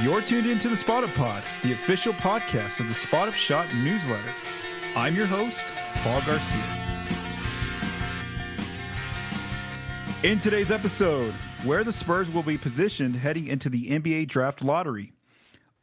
You're tuned into the Spot Up Pod, the official podcast of the Spot Up Shot newsletter. I'm your host, Paul Garcia. In today's episode, where the Spurs will be positioned heading into the NBA draft lottery,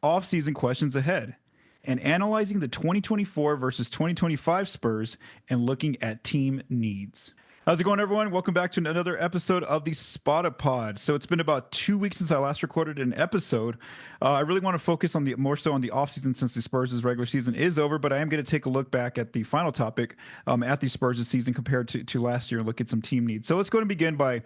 off-season questions ahead, and analyzing the 2024 versus 2025 Spurs and looking at team needs. How's it going, everyone? Welcome back to another episode of the Spot Up Pod. So it's been about 2 weeks since I last recorded an episode. I really want to focus on more so on the offseason since the Spurs' regular season is over, but I am going to take a look back at the final topic at the Spurs' season compared to last year and look at some team needs. So let's go and begin by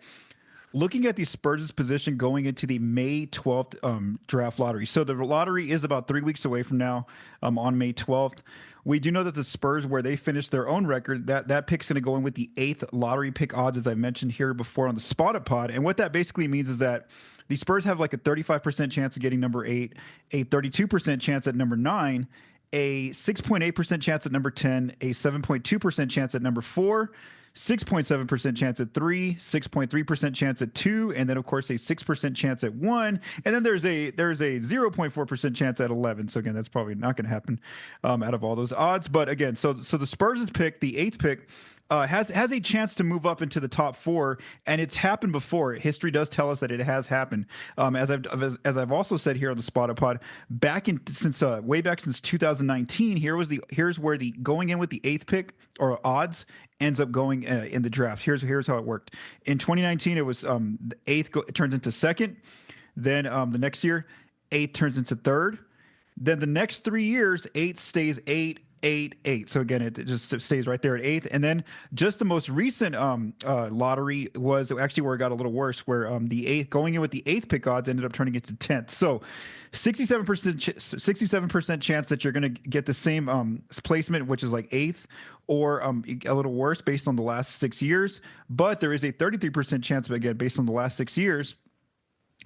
looking at the Spurs' position going into the May 12th draft lottery. So the lottery is about 3 weeks away from now on May 12th. We do know that the Spurs, where they finished their own record, that pick's going to go in with the 8th lottery pick odds, as I mentioned here before on the Spot Up Pod. And what that basically means is that the Spurs have like a 35% chance of getting number 8, a 32% chance at number 9, a 6.8% chance at number 10, a 7.2% chance at number 4, 6.7% chance at 3, 6.3% chance at 2, and then of course a 6% chance at 1, and then there's a 0.4% chance at 11. So again, that's probably not going to happen out of all those odds. But again, so the Spurs' pick, the 8th pick, has a chance to move up into the top 4, and it's happened before. History does tell us that it has happened. As I've also said here on the Spot Up Pod, way back since 2019, here's where the going in with the 8th pick or odds ends up going in the draft. Here's how it worked. In 2019, it was the 8th it turns into 2nd. Then the next year, 8th turns into 3rd. Then the next 3 years, 8th stays 8. 8. So again, it just stays right there at 8th. And then just the most recent lottery was actually where it got a little worse, where the 8th going in with the 8th pick odds ended up turning into 10th. So 67% chance that you're going to get the same placement, which is like 8th, or a little worse based on the last 6 years. But there is a 33% chance, again, based on the last 6 years,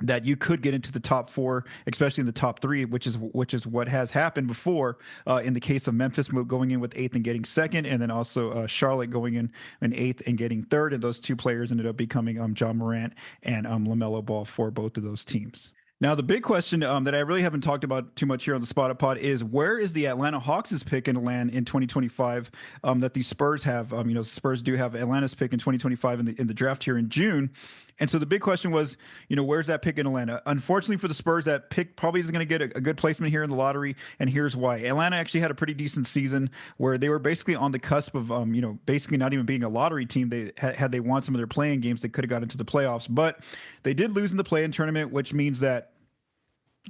that you could get into the top 4, especially in the top 3, which is what has happened before in the case of Memphis going in with 8th and getting 2nd, and then also Charlotte going in 8th and getting 3rd, and those two players ended up becoming John Morant and LaMelo Ball for both of those teams. Now, the big question that I really haven't talked about too much here on the Spot Up Pod is, where is the Atlanta Hawks' pick in land in 2025 that the Spurs have? Spurs do have Atlanta's pick in 2025 in the draft here in June. And so the big question was, where's that pick in Atlanta? Unfortunately for the Spurs, that pick probably isn't going to get a good placement here in the lottery, and here's why. Atlanta actually had a pretty decent season where they were basically on the cusp of, basically not even being a lottery team. They had they won some of their playing games, they could have got into the playoffs, but they did lose in the play-in tournament, which means that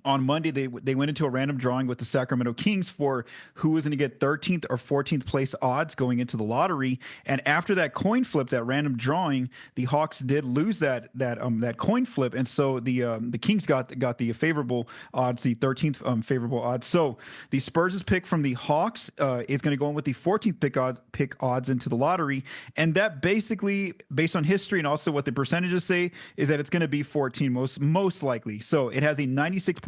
on Monday, they went into a random drawing with the Sacramento Kings for who was going to get 13th or 14th place odds going into the lottery. And after that coin flip, that random drawing, the Hawks did lose that coin flip, and so the Kings got the favorable odds, the 13th favorable odds. So the Spurs' pick from the Hawks is going to go in with the 14th pick odds into the lottery, and that basically, based on history and also what the percentages say, is that it's going to be 14 most likely. So it has a 96.6%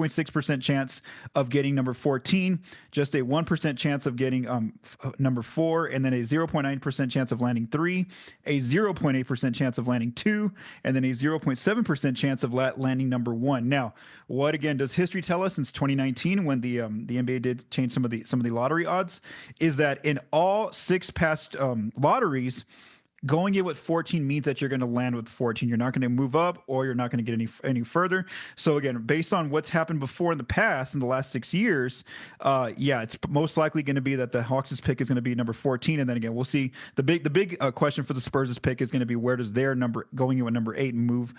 chance of getting number 14, just a 1% chance of getting number 4, and then a 0.9% chance of landing 3, a 0.8% chance of landing 2, and then a 0.7% chance of landing number 1. Now, what again does history tell us since 2019, when the NBA did change some of the lottery odds, is that in all 6 past lotteries, going in with 14 means that you're going to land with 14. You're not going to move up, or you're not going to get any further. So again, based on what's happened before in the past, in the last 6 years, it's most likely going to be that the Hawks' pick is going to be number 14. And then again, we'll see. The big question for the Spurs' pick is going to be, where does their number going in with number 8 move?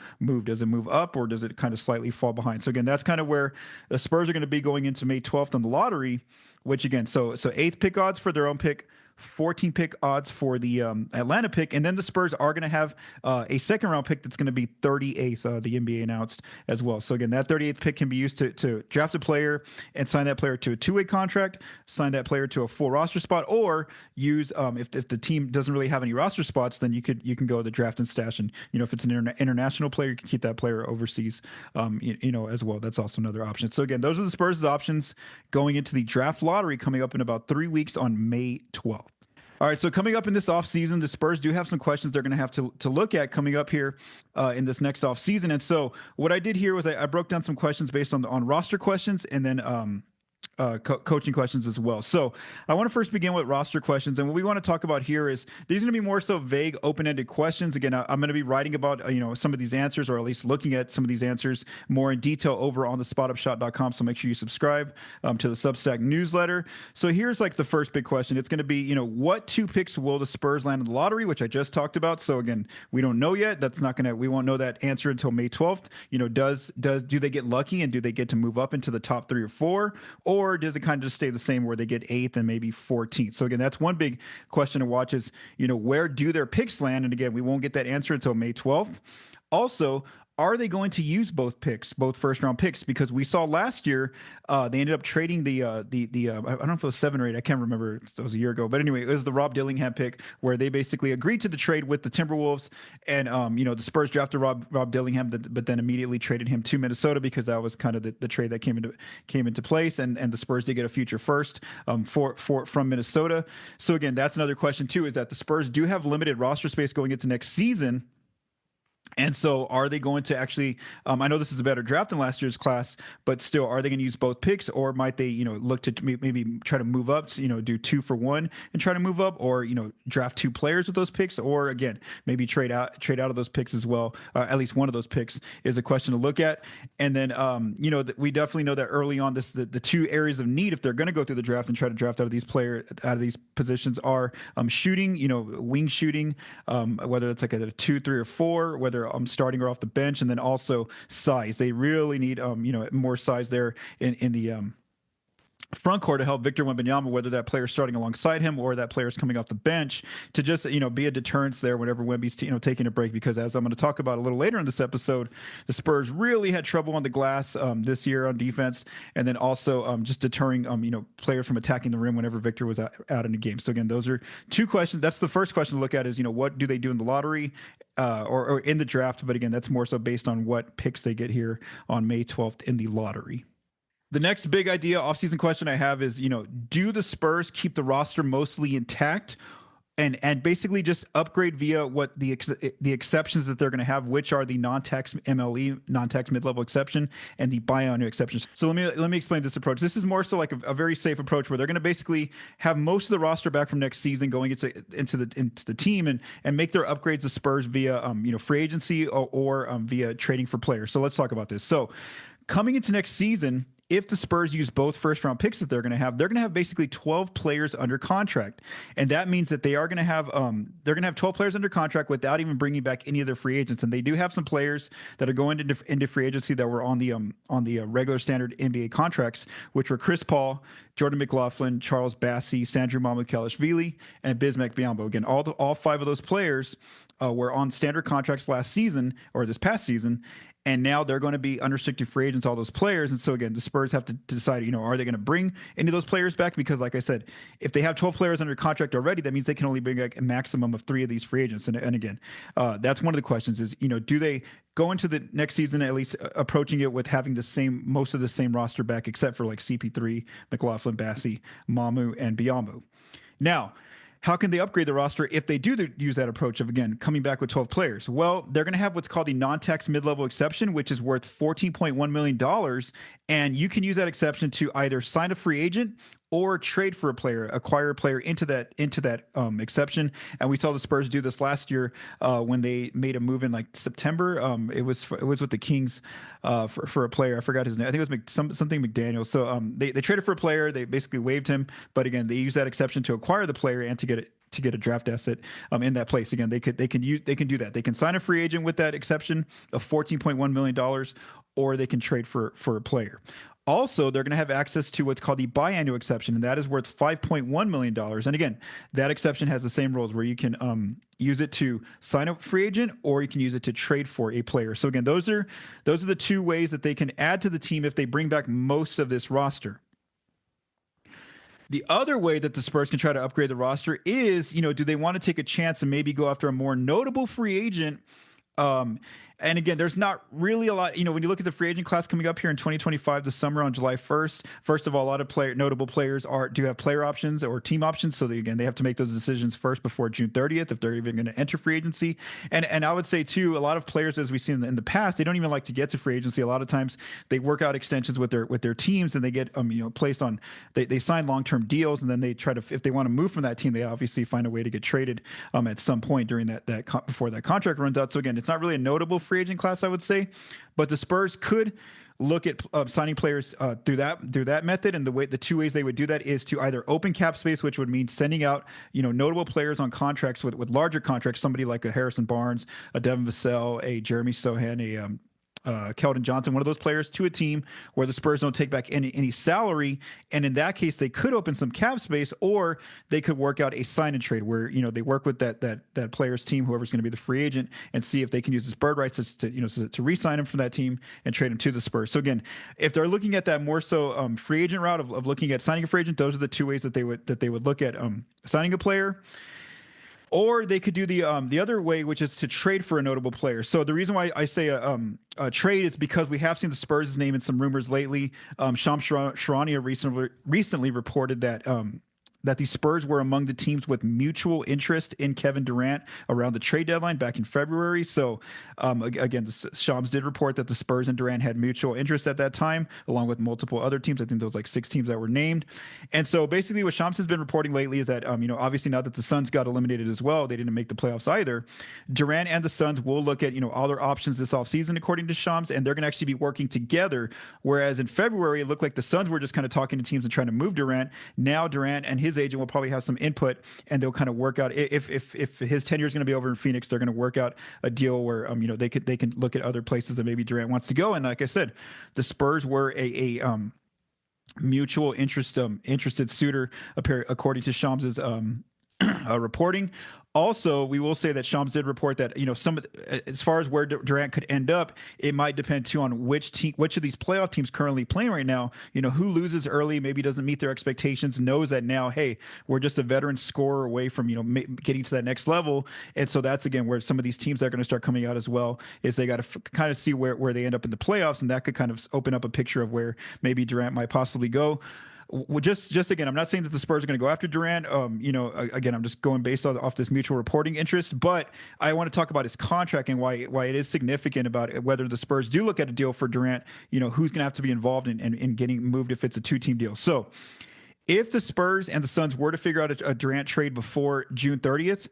Does it move up, or does it kind of slightly fall behind? So again, that's kind of where the Spurs are going to be going into May 12th on the lottery, which again, so 8th pick odds for their own pick, 14 pick odds for the Atlanta pick, and then the Spurs are going to have a second round pick that's going to be 38th. The NBA announced as well. So again, that 38th pick can be used to draft a player and sign that player to a 2-way contract, sign that player to a full roster spot, or use if the team doesn't really have any roster spots, then you can go to the draft and stash, and if it's an international player, you can keep that player overseas, as well. That's also another option. So again, those are the Spurs' options going into the draft lottery coming up in about 3 weeks on May 12th. All right, so coming up in this offseason, the Spurs do have some questions they're going to have to look at coming up here in this next offseason. And so what I did here was I broke down some questions based on roster questions and then coaching questions as well. So I want to first begin with roster questions, and what we want to talk about here is these are going to be more so vague, open-ended questions. Again, I'm going to be writing about some of these answers, or at least looking at some of these answers more in detail over on the spotupshot.com. So make sure you subscribe to the Substack newsletter. So here's like the first big question. It's going to be what 2 picks will the Spurs land in the lottery, which I just talked about. So again, we don't know yet. We won't know that answer until May 12th. Do they get lucky and do they get to move up into the top 3 or 4? Or does it kind of just stay the same where they get 8th and maybe 14th? So again, that's one big question to watch is, where do their picks land? And again, we won't get that answer until May 12th. Also, are they going to use both first round picks? Because we saw last year they ended up trading the I don't know if it was 7 or 8. I can't remember. It was a year ago. But anyway, it was the Rob Dillingham pick where they basically agreed to the trade with the Timberwolves, and the Spurs drafted Rob Dillingham, but then immediately traded him to Minnesota because that was kind of the trade that came into place, and the Spurs did get a future first from Minnesota. So again, that's another question too, is that the Spurs do have limited roster space going into next season. And so are they going to actually, I know this is a better draft than last year's class, but still, are they going to use both picks, or might they, look to maybe try to move up, do 2 for 1 and try to move up, or, draft 2 players with those picks, or again, maybe trade out of those picks as well. At least one of those picks is a question to look at. And then, we definitely know that early on the 2 areas of need, if they're going to go through the draft and try to draft out of these positions are shooting, wing shooting, whether it's like a 2, 3, or 4, whether starting or off the bench, and then also size. They really need more size there in the front court to help Victor Wembanyama, whether that player is starting alongside him or that player is coming off the bench, to just be a deterrence there whenever Wemby's taking a break. Because as I'm going to talk about a little later in this episode, the Spurs really had trouble on the glass this year on defense, and then also just deterring players from attacking the rim whenever Victor was out in the game. So again, those are 2 questions. That's the first question to look at is what do they do in the lottery or in the draft? But again, that's more so based on what picks they get here on May 12th in the lottery. The next big idea offseason question I have is, do the Spurs keep the roster mostly intact and basically just upgrade via what the exceptions that they're going to have, which are the non-tax MLE, non-tax mid-level exception, and the biannual exceptions. So let me explain this approach. This is more so like a very safe approach where they're going to basically have most of the roster back from next season going into the team and make their upgrades to Spurs via free agency or via trading for players. So let's talk about this. So coming into next season, if the Spurs use both first-round picks that they're going to have basically 12 players under contract, and that means that they are going to have 12 players under contract without even bringing back any of their free agents. And they do have some players that are going into free agency that were on the regular standard NBA contracts, which were Chris Paul, Jordan McLaughlin, Charles Bassey, Sandro Mamukelashvili, and Bismack Biyombo. Again, all 5 of those players were on standard contracts last season or this past season. And now they're going to be unrestricted free agents, all those players. And so, again, the Spurs have to decide, are they going to bring any of those players back? Because, like I said, if they have 12 players under contract already, that means they can only bring back a maximum of 3 of these free agents. And again, that's one of the questions is, do they go into the next season at least approaching it with having most of the same roster back, except for like CP3, McLaughlin, Bassey, Mamu, and Biyombo? Now, how can they upgrade the roster if they do use that approach of, again, coming back with 12 players? Well, they're going to have what's called the non-tax mid-level exception, which is worth $14.1 million. And you can use that exception to either sign a free agent or trade for a player, acquire a player into that exception. And we saw the Spurs do this last year when they made a move in like September. It was with the Kings for a player. I forgot his name. I think it was something McDaniel. So they traded for a player. They basically waived him. But again, they used that exception to acquire the player and to get a draft asset in that place. Again, they can do that. They can sign a free agent with that exception of $14.1 million, or they can trade for a player. Also, they're going to have access to what's called the biannual exception, and that is worth $5.1 million. And again, that exception has the same rules where you can use it to sign a free agent, or you can use it to trade for a player. So again, those are the 2 ways that they can add to the team if they bring back most of this roster. The other way that the Spurs can try to upgrade the roster is, do they want to take a chance and maybe go after a more notable free agent And again, there's not really a lot, when you look at the free agent class coming up here in 2025, this summer on July 1st, first of all, a lot of notable players do have player options or team options. So again, they have to make those decisions first before June 30th, if they're even going to enter free agency. And I would say too, a lot of players, as we've seen in the past, they don't even like to get to free agency. A lot of times they work out extensions with their teams, and they get, placed on, they sign long-term deals, and then they try to, if they want to move from that team, they obviously find a way to get traded at some point during before that contract runs out. So again, it's not really a notable free agent class, I would say, but the Spurs could look at signing players through that method. And the two ways they would do that is to either open cap space, which would mean sending out notable players on contracts with larger contracts, somebody like a Harrison Barnes, a Devin Vassell, a Jeremy Sochan, a Keldon Johnson, one of those players, to a team where the Spurs don't take back any salary. And in that case, they could open some cap space, or they could work out a sign and trade where, they work with that player's team, whoever's going to be the free agent, and see if they can use his bird rights to re-sign him from that team and trade him to the Spurs. So again, if they're looking at that more so free agent route of looking at signing a free agent, those are the two ways that they would look at signing a player. Or they could do the other way, which is to trade for a notable player. So the reason why I say a trade is because we have seen the Spurs' name in some rumors lately. Shams Charania recently reported that the Spurs were among the teams with mutual interest in Kevin Durant around the trade deadline back in February. So again, Shams did report that the Spurs and Durant had mutual interest at that time, along with multiple other teams. I think there was like 6 teams that were named. And so basically what Shams has been reporting lately is that, obviously now that the Suns got eliminated as well, they didn't make the playoffs either. Durant and the Suns will look at, all their options this offseason, according to Shams, and they're going to actually be working together. Whereas in February, it looked like the Suns were just kind of talking to teams and trying to move Durant. Now Durant and his agent will probably have some input, and they'll kind of work out if his tenure is going to be over in Phoenix, they're going to work out a deal where they can look at other places that maybe Durant wants to go. And like I said, the Spurs were a mutual interested suitor, according to Shams's reporting. Also, we will say that Shams did report that as far as where Durant could end up, it might depend too on which of these playoff teams currently playing right now. Who loses early, maybe doesn't meet their expectations, knows that now, hey, we're just a veteran scorer away from getting to that next level. And so that's again where some of these teams are going to start coming out as well. Is they got to kind of see where they end up in the playoffs, and that could kind of open up a picture of where maybe Durant might possibly go. Just again, I'm not saying that the Spurs are going to go after Durant. Again, I'm just going based off this mutual reporting interest. But I want to talk about his contract and why it is significant about whether the Spurs do look at a deal for Durant. Who's going to have to be involved in getting moved if it's a 2-team deal. So if the Spurs and the Suns were to figure out a Durant trade before June 30th,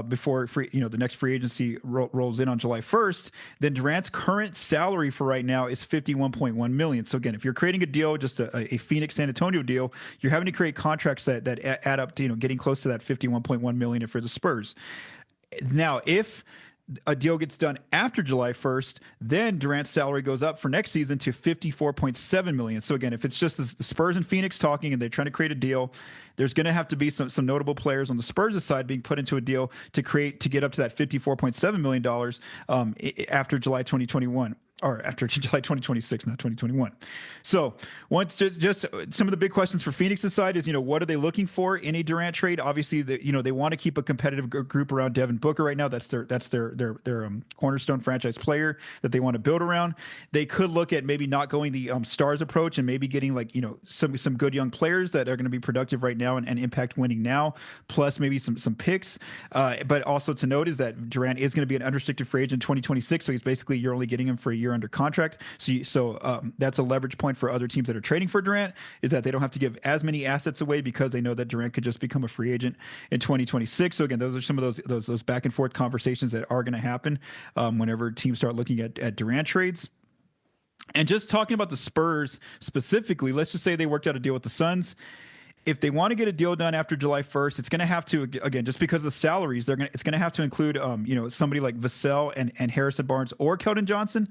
before the next free agency rolls in on July 1st, then Durant's current salary for right now is $51.1 million. So again, if you're creating a deal, just a Phoenix San Antonio deal, you're having to create contracts that add up to getting close to that $51.1 million for the Spurs. Now, if a deal gets done after July 1st, then Durant's salary goes up for next season to $54.7 million. So again, if it's just the Spurs and Phoenix talking and they're trying to create a deal, there's going to have to be some notable players on the Spurs' side being put into a deal to get up to that $54.7 million after July 2021. Or after July 2026, not 2021. So once just some of the big questions for Phoenix's side is, what are they looking for in a Durant trade? Obviously, they want to keep a competitive group around Devin Booker right now. That's their cornerstone franchise player that they want to build around. They could look at maybe not going the stars approach and maybe getting some good young players that are going to be productive right now and impact winning now, plus maybe some picks. But also to note is that Durant is going to be an unrestricted free agent in 2026. So he's basically, you're only getting him for a year under contract. So that's a leverage point for other teams that are trading for Durant, is that they don't have to give as many assets away because they know that Durant could just become a free agent in 2026. So again, those are some of those back and forth conversations that are going to happen whenever teams start looking at Durant trades. And just talking about the Spurs specifically, let's just say they worked out a deal with the Suns. If they want to get a deal done after July 1st, it's going to have to, again, just because of the salaries, it's going to have to include, somebody like Vassell and Harrison Barnes or Keldon Johnson,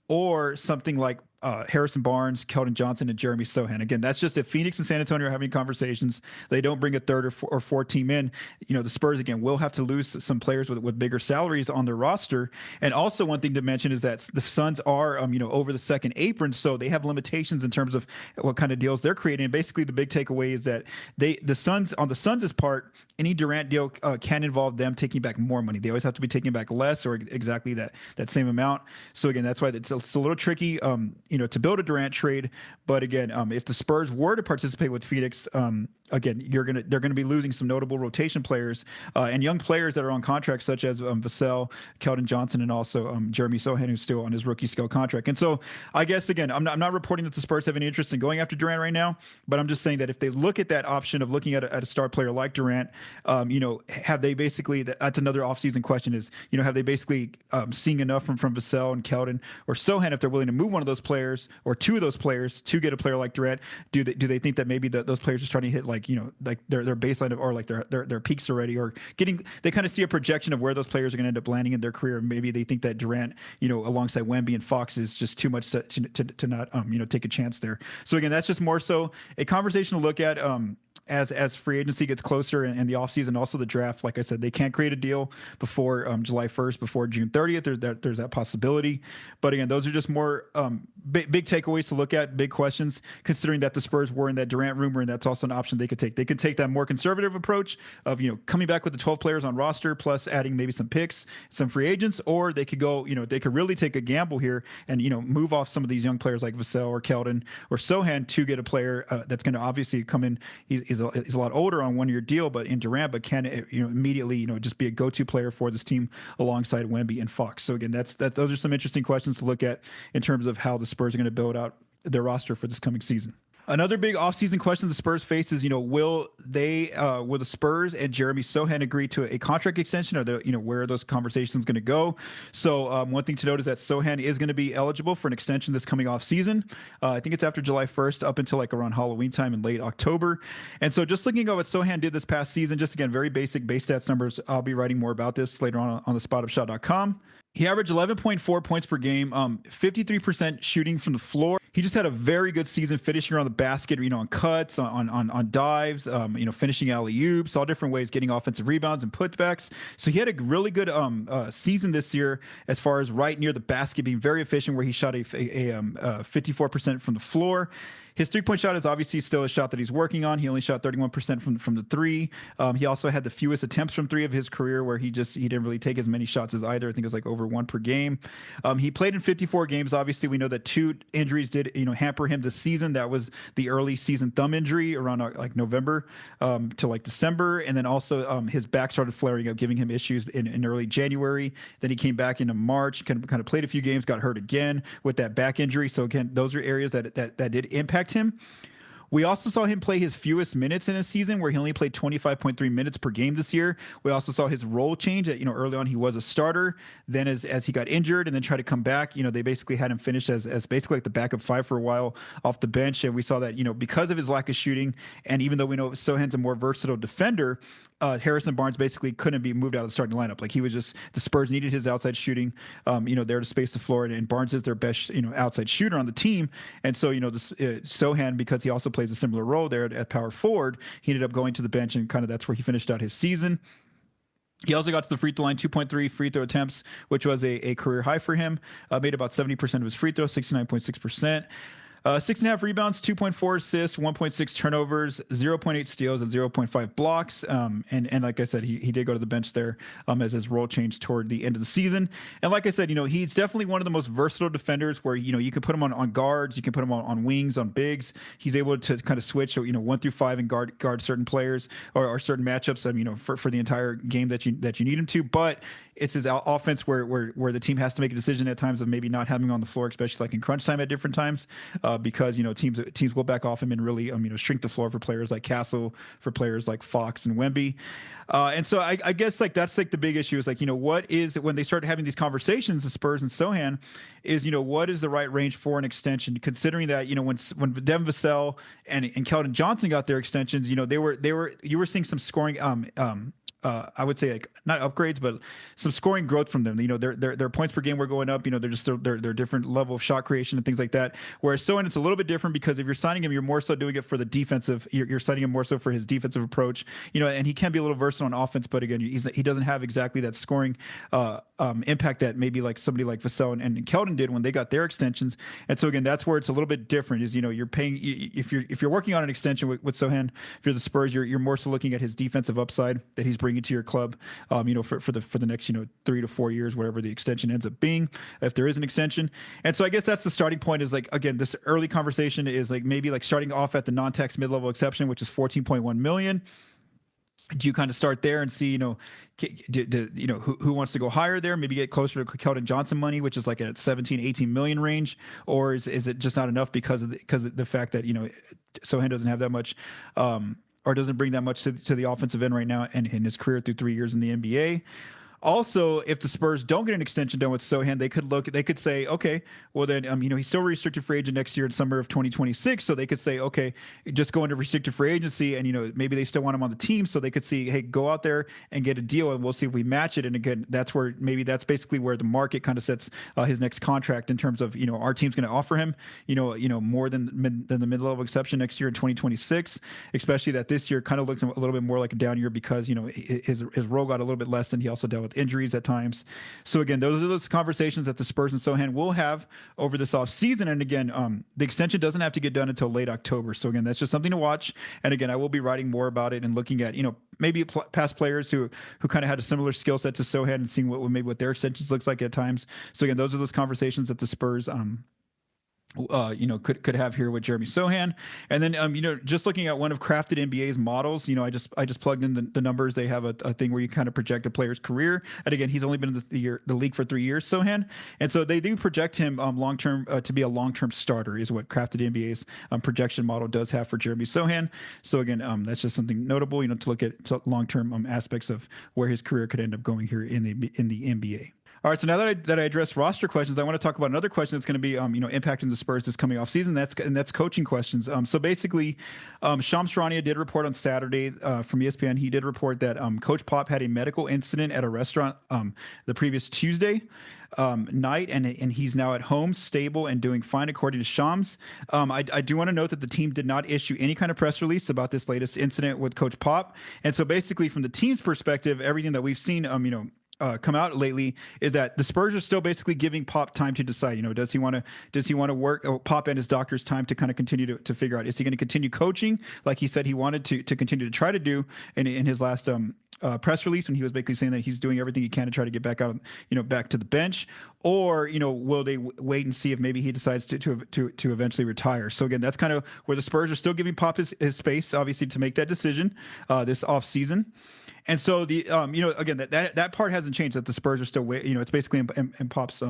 or something like Harrison Barnes, Keldon Johnson, and Jeremy Sochan. Again, that's just if Phoenix and San Antonio are having conversations, they don't bring a third or fourth team in. The Spurs again will have to lose some players with bigger salaries on their roster. And also, one thing to mention is that the Suns are over the second apron, so they have limitations in terms of what kind of deals they're creating. And basically, the big takeaway is that the Suns' part, any Durant deal can involve them taking back more money. They always have to be taking back less or exactly that same amount. So again, that's why it's a little tricky, to build a Durant trade. But again, if the Spurs were to participate with Phoenix, again, they're gonna be losing some notable rotation players and young players that are on contracts, such as Vassell, Keldon Johnson, and also Jeremy Sochan, who's still on his rookie scale contract. And so, I guess again, I'm not reporting that the Spurs have any interest in going after Durant right now, but I'm just saying that if they look at that option of looking at a star player like Durant, have they basically? That's another offseason question: is have they basically seeing enough from Vassell and Keldon or Sochan, if they're willing to move one of those players or two of those players to get a player like Durant? Do they think that maybe those players are starting to hit like their baseline or like their peaks already, or they kind of see a projection of where those players are going to end up landing in their career? Maybe they think that Durant, alongside Wemby and Fox, is just too much to not take a chance there. So again, that's just more so a conversation to look at as free agency gets closer and the offseason, also the draft. Like I said, they can't create a deal before July 1st, before June 30th. There's that possibility. But again, those are just more big takeaways to look at, big questions, considering that the Spurs were in that Durant rumor, and that's also an option they could take. They could take that more conservative approach of, coming back with the 12 players on roster, plus adding maybe some picks, some free agents, or they could go, they could really take a gamble here and, move off some of these young players like Vassell or Keldon or Sochan to get a player that's going to obviously come in. He's a lot older on 1 year deal, but in Durant, but can immediately just be a go-to player for this team alongside Wemby and Fox. So again, those are some interesting questions to look at in terms of how the Spurs are going to build out their roster for this coming season. Another big offseason question the Spurs face is, will the Spurs and Jeremy Sochan agree to a contract extension, or where are those conversations going to go? So one thing to note is that Sochan is going to be eligible for an extension this coming offseason. I think it's after July 1st up until like around Halloween time in late October. And so just looking at what Sochan did this past season, just again, very basic base stats numbers. I'll be writing more about this later on the spotupshot.com. He averaged 11.4 points per game, 53% shooting from the floor. He just had a very good season, finishing around the basket, on cuts, on dives, finishing alley-oops, all different ways, getting offensive rebounds and putbacks. So he had a really good season this year as far as right near the basket, being very efficient, where he shot a 54% from the floor. His three-point shot is obviously still a shot that he's working on. He only shot 31% from the three. He also had the fewest attempts from three of his career, where he didn't really take as many shots as either. I think it was like over one per game. He played in 54 games. Obviously, we know that two injuries did hamper him this season. That was the early season thumb injury around like November to like December, and then also his back started flaring up, giving him issues in early January. Then he came back into March, kind of played a few games, got hurt again with that back injury. So again, those are areas that did impact him. We also saw him play his fewest minutes in a season, where he only played 25.3 minutes per game this year. We also saw his role change. Early on he was a starter. Then as he got injured and then tried to come back, they basically had him finish as basically like the backup five for a while off the bench. And we saw that, because of his lack of shooting, and even though we know Sochan's a more versatile defender, Harrison Barnes basically couldn't be moved out of the starting lineup. Like, he was just, the Spurs needed his outside shooting, there to space the floor, and Barnes is their best, outside shooter on the team. And so, Sochan, because he also plays a similar role there at power forward, he ended up going to the bench, and kind of that's where he finished out his season. He also got to the free throw line, 2.3 free throw attempts, which was a career high for him. Made about 70% of his free throws, 69.6%. 6.5 rebounds, 2.4 assists, 1.6 turnovers, 0.8 steals, and 0.5 blocks. And like I said, he did go to the bench there as his role changed toward the end of the season. And like I said, he's definitely one of the most versatile defenders, where, you can put him on guards, you can put him on wings, on bigs. He's able to kind of switch, so, 1 through 5 and guard certain players or certain matchups, for the entire game that you need him to. But it's his offense where the team has to make a decision at times of maybe not having him on the floor, especially like in crunch time at different times. Because teams will back off him and really shrink the floor for players like Castle, for players like Fox and Wemby, and so I guess like that's like the big issue is like what is, when they start having these conversations, the Spurs and Sochan, is what is the right range for an extension, considering that when Devin Vassell and Keldon Johnson got their extensions, you were seeing some scoring I would say like not upgrades, but some scoring growth from them. You know, their points per game were going up. You know, they're just they're different level of shot creation and things like that. Whereas Sohan, it's a little bit different because if you're signing him, you're more so doing it for the defensive. You're signing him more so for his defensive approach. You know, and he can be a little versatile on offense, but again, he doesn't have exactly that scoring impact that maybe like somebody like Vassell and Keldon did when they got their extensions. And so again, that's where it's a little bit different. Is, you know, you're paying if you're working on an extension with Sochan, if you're the Spurs, you're more so looking at his defensive upside that he's bringing to your club, you know, for the next, you know, 3 to 4 years, whatever the extension ends up being, if there is an extension. And so I guess that's the starting point. Is like, again, this early conversation is like maybe like starting off at the non-tax mid-level exception, which is 14.1 million. Do you kind of start there and see, you know, you know, who wants to go higher there? Maybe get closer to Keldon Johnson money, which is like at 17, 18 million range, or is it just not enough because of the fact that, you know, Sochan doesn't have that much, or doesn't bring that much to the offensive end right now, and in his career through 3 years in the NBA. Also, if the Spurs don't get an extension done with Sochan, they could say, okay, well then, you know, he's still a restricted free agent next year in summer of 2026. So they could say, okay, just go into restricted free agency, and, you know, maybe they still want him on the team. So they could see, hey, go out there and get a deal, and we'll see if we match it. And again, that's basically where the market kind of sets his next contract in terms of, you know, our team's going to offer him, you know, more than the mid-level exception next year in 2026, especially that this year kind of looked a little bit more like a down year because, you know, his role got a little bit less, and he also dealt with injuries at times. So again, those are those conversations that the Spurs and Sochan will have over this offseason. And again, the extension doesn't have to get done until late October. So again, that's just something to watch. And again, I will be writing more about it and looking at, you know, maybe past players who kind of had a similar skill set to Sochan and seeing what their extensions looks like at times. So again, those are those conversations that the Spurs you know, could have here with Jeremy Sochan. And then, you know, just looking at one of Crafted NBA's models, you know, I just plugged in the numbers. They have a thing where you kind of project a player's career. And again, he's only been in the league for 3 years, Sochan. And so they do project him long-term to be a long-term starter is what Crafted NBA's projection model does have for Jeremy Sochan. So again, that's just something notable, you know, to look at long-term aspects of where his career could end up going here in the NBA. All right, so now that I addressed roster questions, I want to talk about another question that's going to be, you know, impacting the Spurs this coming off season. That's coaching questions. So basically, Shams Charania did report on Saturday from ESPN. He did report that Coach Pop had a medical incident at a restaurant the previous Tuesday night, and he's now at home, stable, and doing fine, according to Shams. I do want to note that the team did not issue any kind of press release about this latest incident with Coach Pop. And so basically, from the team's perspective, everything that we've seen, you know, come out lately is that the Spurs are still basically giving Pop time to decide, you know, does he want to work Pop and his doctor's time to kind of continue to figure out, is he going to continue coaching like he said he wanted to continue to try to do in his last press release, when he was basically saying that he's doing everything he can to try to get back out, you know, back to the bench, or, you know, will they wait and see if maybe he decides to eventually retire? So again, that's kind of where the Spurs are still giving Pop his space, obviously, to make that decision this off season. And so the you know, again, that part hasn't changed, that the Spurs are still you know, it's basically in Pop's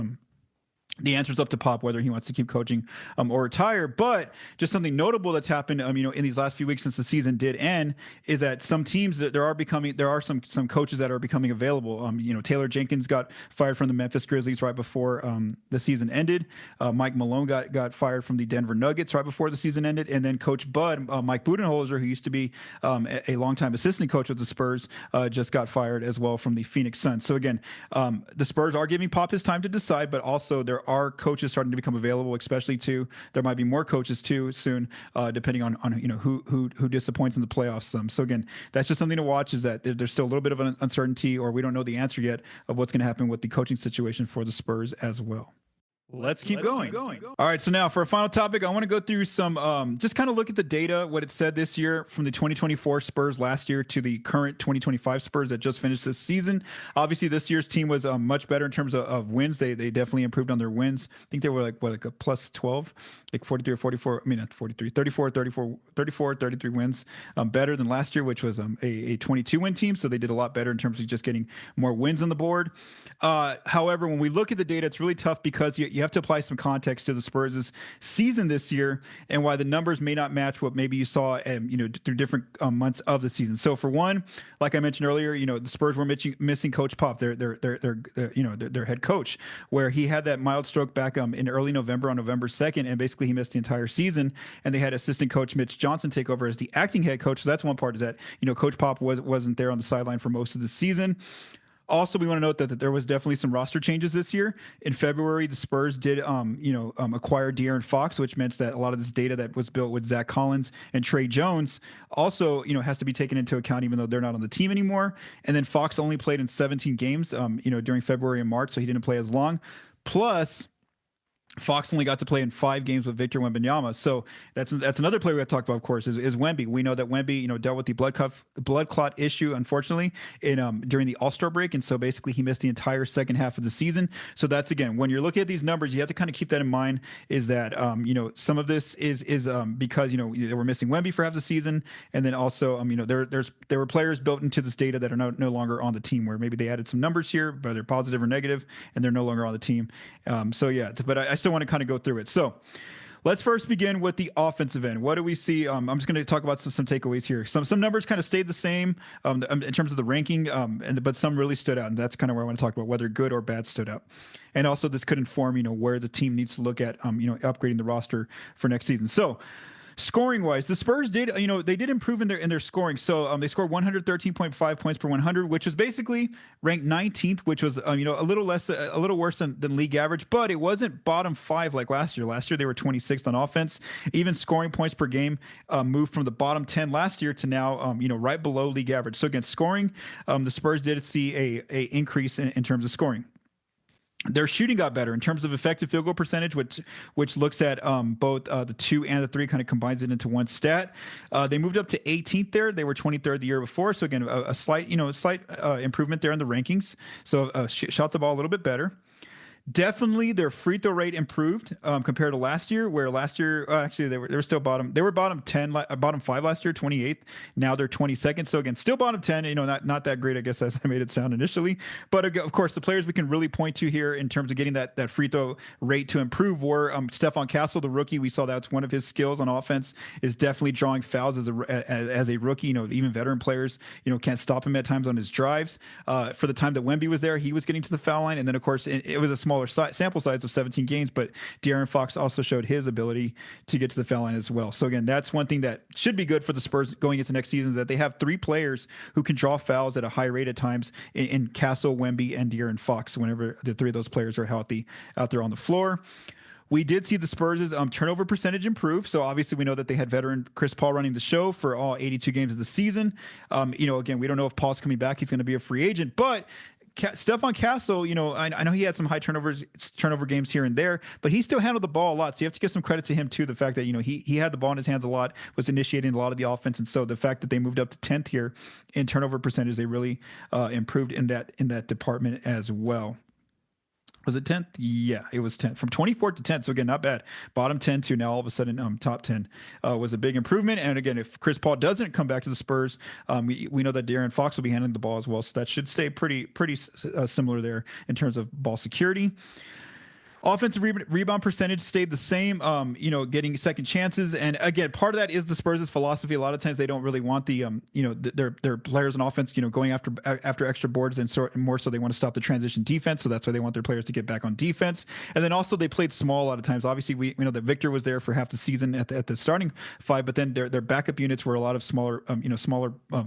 the answer's up to Pop whether he wants to keep coaching or retire. But just something notable that's happened, you know, in these last few weeks since the season did end, is that some teams that there are some coaches that are becoming available. You know, Taylor Jenkins got fired from the Memphis Grizzlies right before the season ended. Mike Malone got fired from the Denver Nuggets right before the season ended, and then Coach Bud, Mike Budenholzer, who used to be a longtime assistant coach with the Spurs, just got fired as well from the Phoenix Suns. So again, the Spurs are giving Pop his time to decide, but also there are coaches starting to become available, especially there might be more coaches too soon, depending on you know who disappoints in the playoffs. So again, that's just something to watch, is that there's still a little bit of an uncertainty, or we don't know the answer yet of what's going to happen with the coaching situation for the Spurs as well. Let's keep going. All right, so now for a final topic, I want to go through some, just kind of look at the data, what it said this year from the 2024 Spurs last year to the current 2025 Spurs that just finished this season. Obviously, this year's team was much better in terms of wins. They definitely improved on their wins. I think they were like a plus 12, like 43 or 44. I mean, not 43, 33 wins, better than last year, which was a 22-win team. So they did a lot better in terms of just getting more wins on the board. However, when we look at the data, it's really tough because you you have to apply some context to the Spurs' season this year and why the numbers may not match what maybe you saw, through different months of the season. So for one, like I mentioned earlier, the Spurs were missing Coach Pop, their head coach, where he had that mild stroke back in early November, on November 2nd, and basically he missed the entire season. And they had assistant coach Mitch Johnson take over as the acting head coach. So that's one part, is that Coach Pop wasn't there on the sideline for most of the season. Also, we want to note that there was definitely some roster changes this year. In February, the Spurs did, acquire De'Aaron Fox, which meant that a lot of this data that was built with Zach Collins and Trey Jones also, has to be taken into account, even though they're not on the team anymore. And then Fox only played in 17 games, during February and March, so he didn't play as long. Plus, Fox only got to play in 5 games with Victor Wembanyama. So that's another player we have talked about, of course, is Wemby. We know that Wemby, dealt with the blood clot issue, unfortunately, during the All-Star break. And so basically he missed the entire second half of the season. So that's, again, when you're looking at these numbers, you have to kind of keep that in mind, is that, some of this is because, they were missing Wemby for half the season. And then also, there were players built into this data that are no longer on the team, where maybe they added some numbers here, but they're positive or negative, and they're no longer on the team. But I still want to kind of go through it. So let's first begin with the offensive end. What do we see? I'm just going to talk about some takeaways here. Some numbers kind of stayed the same in terms of the ranking, but some really stood out, and that's kind of where I want to talk about whether good or bad stood out. And also, this could inform where the team needs to look at upgrading the roster for next season. So, scoring wise, the Spurs did, they did improve in their scoring. So they scored 113.5 points per 100, which is basically ranked 19th, which was, a little worse than league average, but it wasn't bottom 5 like last year. Last year, they were 26th on offense. Even scoring points per game moved from the bottom 10 last year to now, right below league average. So again, scoring, the Spurs did see a increase in terms of scoring. Their shooting got better in terms of effective field goal percentage, which looks at both the 2 and the 3, kind of combines it into one stat. They moved up to 18th there. They were 23rd the year before. So again, a slight improvement there in the rankings. So shot the ball a little bit better. Definitely their free throw rate improved compared to last year, where last year, actually they were still bottom. They were bottom 5 last year, 28th. Now they're 22nd. So again, still bottom 10, not that great, I guess, as I made it sound initially. But of course, the players we can really point to here in terms of getting that free throw rate to improve were Stephon Castle, the rookie. We saw that's one of his skills on offense, is definitely drawing fouls as a rookie. Even veteran players, can't stop him at times on his drives. For the time that Wemby was there, he was getting to the foul line. And then, of course, it was a small sample size of 17 games, but De'Aaron Fox also showed his ability to get to the foul line as well. So again, that's one thing that should be good for the Spurs going into next season, is that they have 3 players who can draw fouls at a high rate at times in Castle, Wemby, and De'Aaron Fox, whenever the 3 of those players are healthy out there on the floor. We did see the Spurs' turnover percentage improve. So obviously we know that they had veteran Chris Paul running the show for all 82 games of the season. Again, we don't know if Paul's coming back. He's going to be a free agent, but Stephon Castle, I know he had some high turnover games here and there, but he still handled the ball a lot. So you have to give some credit to him too. The fact that, he had the ball in his hands a lot, was initiating a lot of the offense. And so the fact that they moved up to 10th here in turnover percentage, they really improved in that department as well. Was it 10th? Yeah, it was 10th. From 24th to 10th. So again, not bad. Bottom 10 to now all of a sudden top 10 was a big improvement. And again, if Chris Paul doesn't come back to the Spurs, we know that De'Aaron Fox will be handling the ball as well. So that should stay pretty similar there in terms of ball security. Offensive rebound percentage stayed the same, getting second chances. And again, part of that is the Spurs' philosophy. A lot of times they don't really want the, their players on offense, going after extra boards, and more so they want to stop the transition defense. So that's why they want their players to get back on defense. And then also they played small a lot of times. Obviously, we know that Victor was there for half the season at the starting 5, but then their backup units were a lot of smaller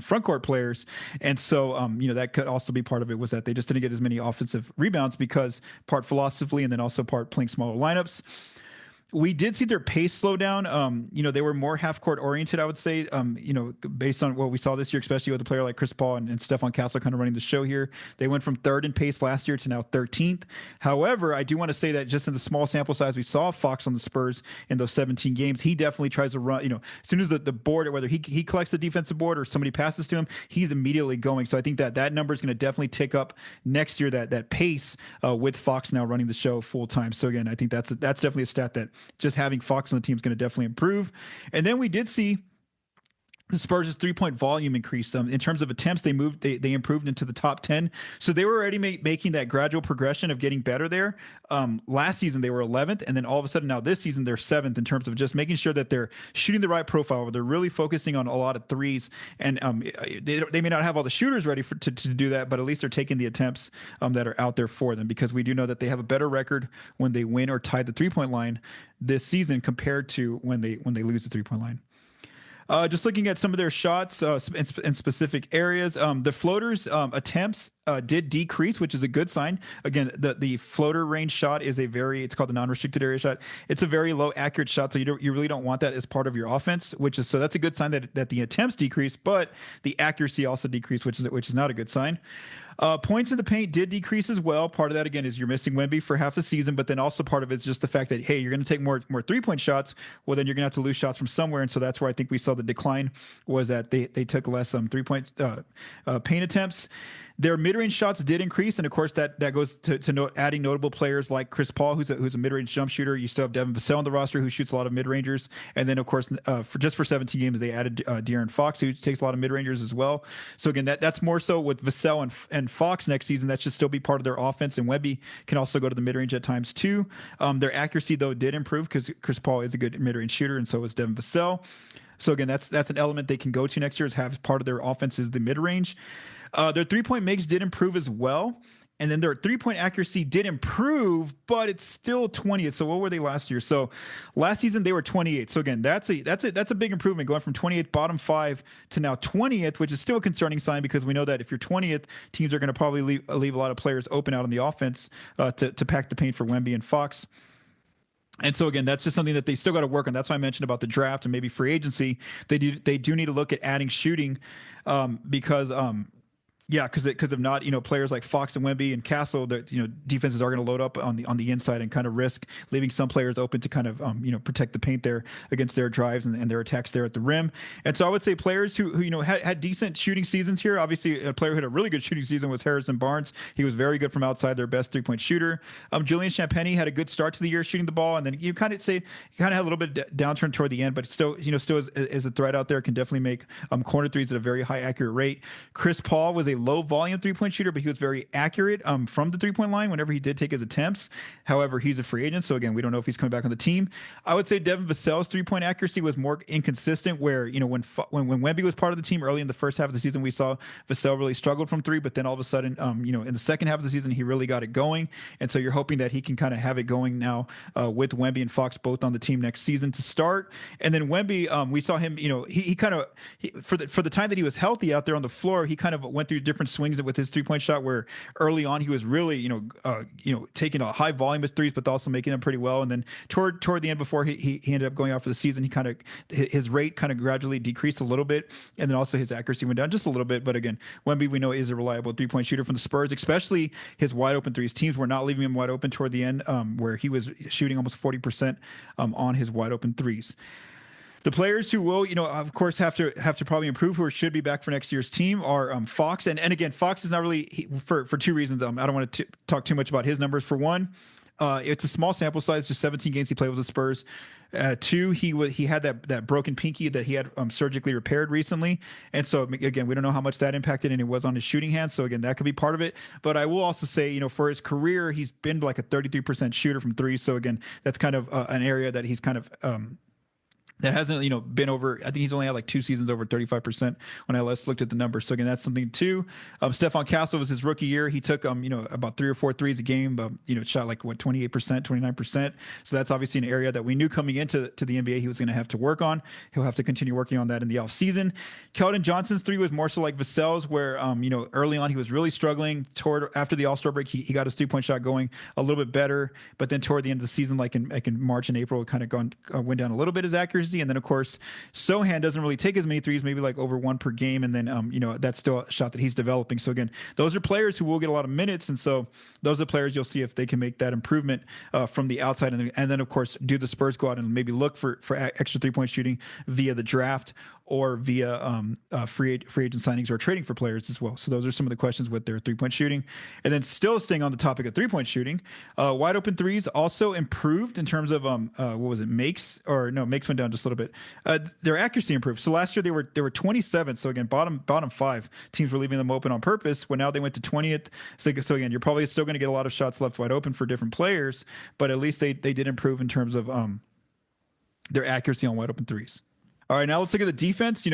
front court players. And so, that could also be part of it, was that they just didn't get as many offensive rebounds because part philosophy and then also part playing smaller lineups. We did see their pace slow down. They were more half-court oriented, I would say, based on what we saw this year, especially with a player like Chris Paul and Stephon Castle kind of running the show here. They went from 3rd in pace last year to now 13th. However, I do want to say that just in the small sample size we saw Fox on the Spurs in those 17 games, he definitely tries to run, as soon as the board, whether he collects the defensive board or somebody passes to him, he's immediately going. So I think that number is going to definitely tick up next year, that pace with Fox now running the show full time. So again, I think that's definitely a stat that just having Fox on the team is going to definitely improve. And then we did see the Spurs' 3-point volume increased. In terms of attempts, they improved into the top 10. So they were already making that gradual progression of getting better there. Last season they were 11th, and then all of a sudden now this season they're 7th in terms of just making sure that they're shooting the right profile. Where they're really focusing on a lot of threes, and they may not have all the shooters ready to do that, but at least they're taking the attempts that are out there for them, because we do know that they have a better record when they win or tie the 3-point line this season compared to when they lose the 3-point line. Just looking at some of their shots in specific areas, the floaters attempts did decrease, which is a good sign. Again, the floater range shot is it's called the non-restricted area shot. It's a very low accurate shot, so you really don't want that as part of your offense. So that's a good sign that the attempts decrease, but the accuracy also decreased, which is not a good sign. Points in the paint did decrease as well. Part of that, again, is you're missing Wemby for half a season, but then also part of it's just the fact that, hey, you're going to take more 3-point shots. Well, then you're going to have to lose shots from somewhere. And so that's where I think we saw the decline, was that they took less 3-point paint attempts. Their mid-range shots did increase, and of course that goes to adding notable players like Chris Paul, who's a mid-range jump shooter. You still have Devin Vassell on the roster, who shoots a lot of mid-rangers, and then of course for 17 games they added De'Aaron Fox, who takes a lot of mid-rangers as well. So again, that's more so with Vassell and Fox next season. That should still be part of their offense, and Wemby can also go to the mid-range at times too. Their accuracy though did improve because Chris Paul is a good mid-range shooter, and so is Devin Vassell. So again, that's an element they can go to next year, is have part of their offense is the mid-range. Their 3-point makes did improve as well. And then their 3-point accuracy did improve, but it's still 20th. So what were they last year? So last season they were 28th. So again, that's a big improvement, going from 28th, bottom 5, to now 20th, which is still a concerning sign, because we know that if you're 20th, teams are going to probably leave a lot of players open out on the offense to pack the paint for Wemby and Fox. And so again, that's just something that they still got to work on. That's why I mentioned about the draft and maybe free agency. They do need to look at adding shooting because if not, players like Fox and Wemby and Castle, defenses are going to load up on the inside and kind of risk leaving some players open to kind of protect the paint there against their drives and their attacks there at the rim. And so I would say players who had decent shooting seasons here. Obviously, a player who had a really good shooting season was Harrison Barnes. He was very good from outside, their best 3-point shooter. Julian Champagnie had a good start to the year shooting the ball, and then you kind of had a little bit downturn toward the end, but still is a threat out there. Can definitely make corner threes at a very high accurate rate. Chris Paul was a low volume 3-point shooter, but he was very accurate from the 3-point line whenever he did take his attempts. However, he's a free agent, so again, we don't know if he's coming back on the team. I would say Devin Vassell's 3-point accuracy was more inconsistent, where when Wemby was part of the team early in the first half of the season, we saw Vassell really struggled from 3, but then all of a sudden in the second half of the season he really got it going. And so you're hoping that he can kind of have it going now with Wemby and Fox both on the team next season to start. And then Wemby, we saw him, he kind of for the time that he was healthy out there on the floor, he kind of went through different swings with his 3-point shot, where early on he was really taking a high volume of threes, but also making them pretty well. And then toward the end, before he ended up going out for the season, his rate kind of gradually decreased a little bit, and then also his accuracy went down just a little bit. But again, Wemby, we know, is a reliable 3-point shooter from the Spurs, especially his wide open threes. Teams were not leaving him wide open toward the end, where he was shooting almost 40% on his wide open threes. The players who will, of course, have to probably improve, who should be back for next year's team, are Fox. And again, Fox is not really, for 2 reasons. I don't want to talk too much about his numbers. For one, it's a small sample size, just 17 games he played with the Spurs. 2, he had that broken pinky that he had surgically repaired recently. And so, again, we don't know how much that impacted, and it was on his shooting hand. So, again, that could be part of it. But I will also say, for his career, he's been like a 33% shooter from 3. So, again, that's kind of an area that he's kind of that hasn't, been over. I think he's only had like 2 seasons over 35% when I last looked at the numbers. So again, that's something too. Stephon Castle was his rookie year. He took, about 3 or 4 threes a game, shot like 28%, 29%. So that's obviously an area that we knew coming into the NBA he was going to have to work on. He'll have to continue working on that in the offseason. Keldon Johnson's 3 was more so like Vassell's, where, early on he was really struggling. After the All-Star break, he got his 3-point shot going a little bit better. But then toward the end of the season, like in March and April, it kind of went down a little bit, his accuracy. And then, of course, Sochan doesn't really take as many threes, maybe like over 1 per game. And then, that's still a shot that he's developing. So, again, those are players who will get a lot of minutes. And so those are players you'll see if they can make that improvement from the outside. And then, of course, do the Spurs go out and maybe look for extra 3-point shooting via the draft or via free agent signings or trading for players as well. So those are some of the questions with their 3-point shooting. And then still staying on the topic of 3-point shooting, wide open threes also improved in terms of makes went down just a little bit. Their accuracy improved. So last year they were 27th. So again, bottom five teams were leaving them open on purpose. When now they went to 20th. So again, you're probably still going to get a lot of shots left wide open for different players, but at least they did improve in terms of their accuracy on wide open threes. All right, now let's look at the defense.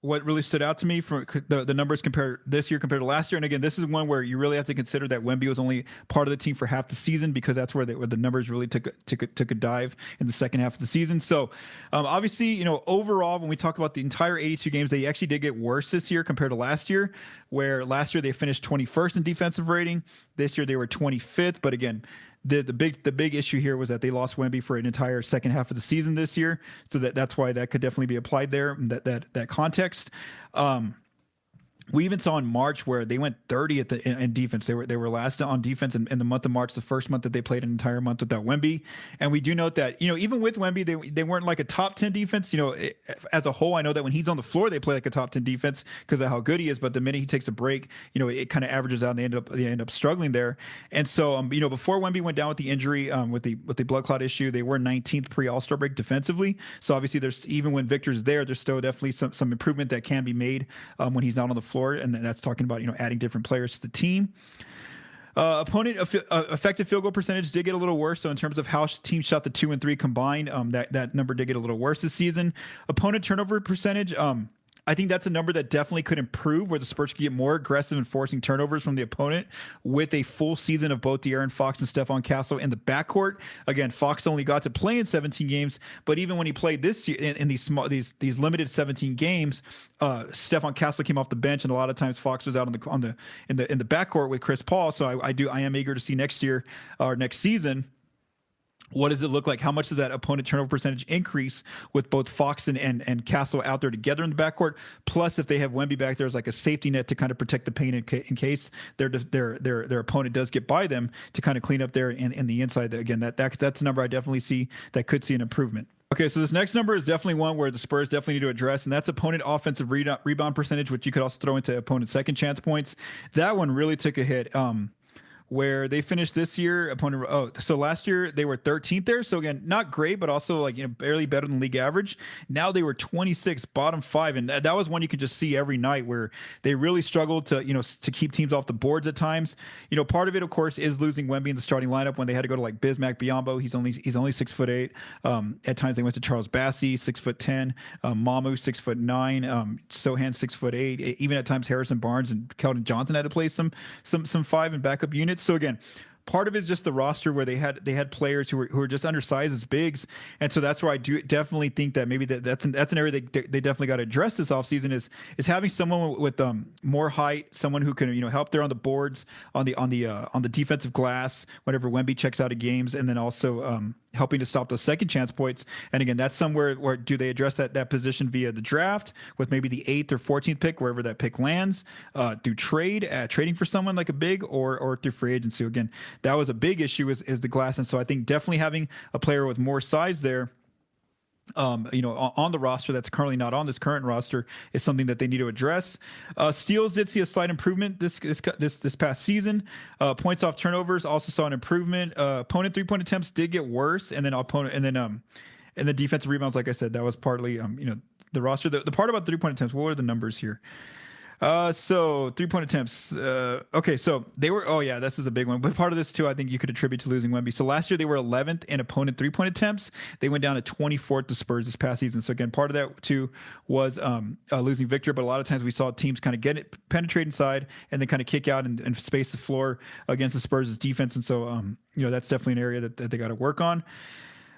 What really stood out to me for the numbers compared this year compared to last year. And again, this is one where you really have to consider that Wemby was only part of the team for half the season, because that's where the numbers really took a dive in the second half of the season. So obviously, overall, when we talk about the entire 82 games, they actually did get worse this year compared to last year, where last year they finished 21st in defensive rating. This year they were 25th. But again, the big issue here was that they lost Wemby for an entire second half of the season this year, so that's why that could definitely be applied there. That context. We even saw in March where they went 30th in defense. They were last on defense in the month of March, the first month that they played an entire month without Wemby. And we do note that, even with Wemby, they weren't like a top 10 defense. As a whole, I know that when he's on the floor, they play like a top 10 defense because of how good he is. But the minute he takes a break, it kind of averages out, and they end up struggling there. And so, before Wemby went down with the injury, with the blood clot issue, they were 19th pre All-Star break defensively. So obviously, even when Victor's there's still definitely some improvement that can be made when he's not on the floor. And that's talking about adding different players to the team. Opponent effective field goal percentage did get a little worse. So in terms of how teams shot the 2 and 3 combined, that number did get a little worse this season. Opponent turnover percentage, I think that's a number that definitely could improve, where the Spurs could get more aggressive in forcing turnovers from the opponent with a full season of both De'Aaron Fox and Stephon Castle in the backcourt. Again, Fox only got to play in 17 games, but even when he played this year in these limited 17 games, Stephon Castle came off the bench, and a lot of times Fox was out in the backcourt with Chris Paul. So I am eager to see next year or next season. What does it look like? How much does that opponent turnover percentage increase with both Fox and Castle out there together in the backcourt? Plus, if they have Wemby back there as like a safety net to kind of protect the paint in case their opponent does get by them, to kind of clean up there in the inside. Again, that's a number I definitely see that could see an improvement. Okay, so this next number is definitely one where the Spurs definitely need to address, and that's opponent offensive rebound percentage, which you could also throw into opponent second chance points. That one really took a hit. Where they finished this year, so last year they were 13th there. So again, not great, but also barely better than league average. Now they were 26th, bottom 5, and that was one you could just see every night, where they really struggled to keep teams off the boards at times. Part of it, of course, is losing Wemby in the starting lineup when they had to go to like Bismack Biyombo. He's only 6'8". At times they went to Charles Bassey, 6'10", Mamu 6'9", Sochan 6'8". Even at times Harrison Barnes and Keldon Johnson had to play some 5 and backup units. So again, part of it is just the roster where they had players who were just undersized as bigs, and so that's where I do definitely think that maybe that's an area they definitely got to address this offseason is having someone with more height, someone who can help there on the boards, on the defensive glass whenever Wemby checks out of games, and then also helping to stop those second chance points. And again, that's somewhere where do they address that position via the draft with maybe the 8th or 14th pick, wherever that pick lands, through trading for someone like a big, or through free agency. Again, that was a big issue is the glass. And so I think definitely having a player with more size there, on the roster that's currently not on this current roster, is something that they need to address. Steals did see a slight improvement this past season. Points off turnovers also saw an improvement. Opponent 3-point attempts did get worse, and the defensive rebounds, like I said, that was partly the roster. The part about 3-point attempts, what were the numbers here? So 3-point attempts. Okay, so they were. Oh yeah, this is a big one. But part of this too, I think you could attribute to losing Wemby. So last year they were 11th in opponent 3-point attempts. They went down to 24th to Spurs this past season. So again, part of that too was losing Victor. But a lot of times we saw teams kind of penetrate inside and then kind of kick out and space the floor against the Spurs' defense. And so that's definitely an area that they got to work on.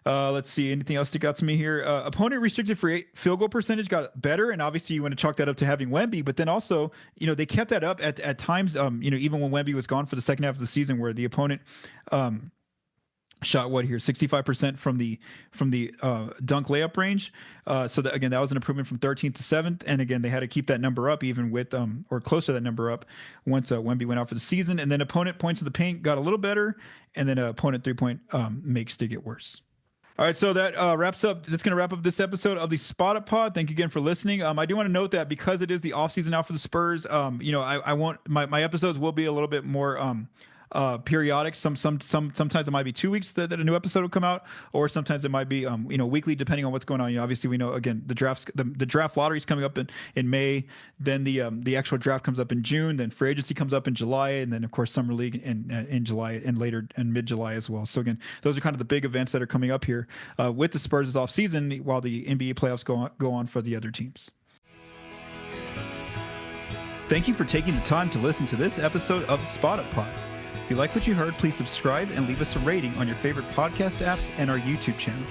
Let's see. Anything else stick out to me here? Opponent restricted free field goal percentage got better, and obviously you want to chalk that up to having Wemby. But then also, they kept that up at times. Even when Wemby was gone for the second half of the season, where the opponent shot 65% from the dunk layup range. So that again, that was an improvement from 13th to 7th. And again, they had to keep that number up even with or close to that number up once Wemby went out for the season. And then opponent points in the paint got a little better, and then opponent 3-point makes did get worse. All right, so that wraps up. That's going to wrap up this episode of the Spot Up Pod. Thank you again for listening. I do want to note that because it is the offseason now for the Spurs, I won't. My episodes will be a little bit more periodic. Sometimes it might be 2 weeks that a new episode will come out, or sometimes it might be weekly, depending on what's going on. Obviously we know, again, the draft lottery is coming up in May, then the actual draft comes up in June, then free agency comes up in July, and then of course summer league in July, and later in mid-July as well. So again, those are kind of the big events that are coming up here with the Spurs' off season, while the NBA playoffs go on for the other teams. Thank you for taking the time to listen to this episode of the Spot Up Pod. If you like what you heard, please subscribe and leave us a rating on your favorite podcast apps and our YouTube channel.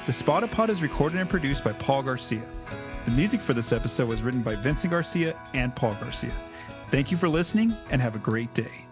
The Spot Up Pod is recorded and produced by Paul Garcia. The music for this episode was written by Vincent Garcia and Paul Garcia. Thank you for listening, and have a great day.